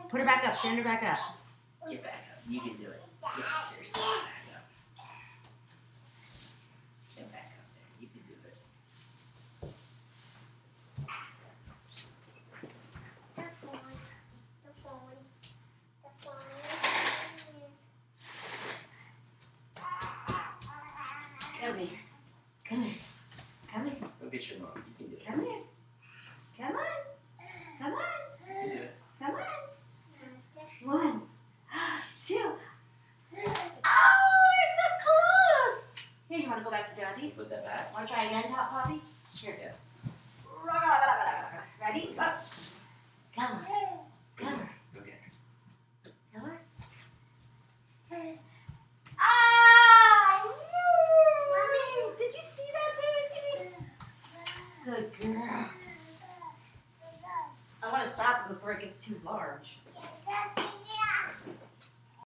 Put her back up. Stand her back up. Get back up. You can do it. Get yourself back up. Get back up there. You can do it. Come here. Come here. Come here. Go get your mom. You can do it. Come here. Come on. Come on. You can do it. Come on. 1, 2. Oh, we're so close. Here, you want to go back to Daddy? Put that back. Want to try again, Top Poppy? Here. Yeah. Ready? Up. Come on. Come on. Go get her. Come on. Ah! Mommy, did you see that, Daisy? Good girl. I want to stop it before it gets too large.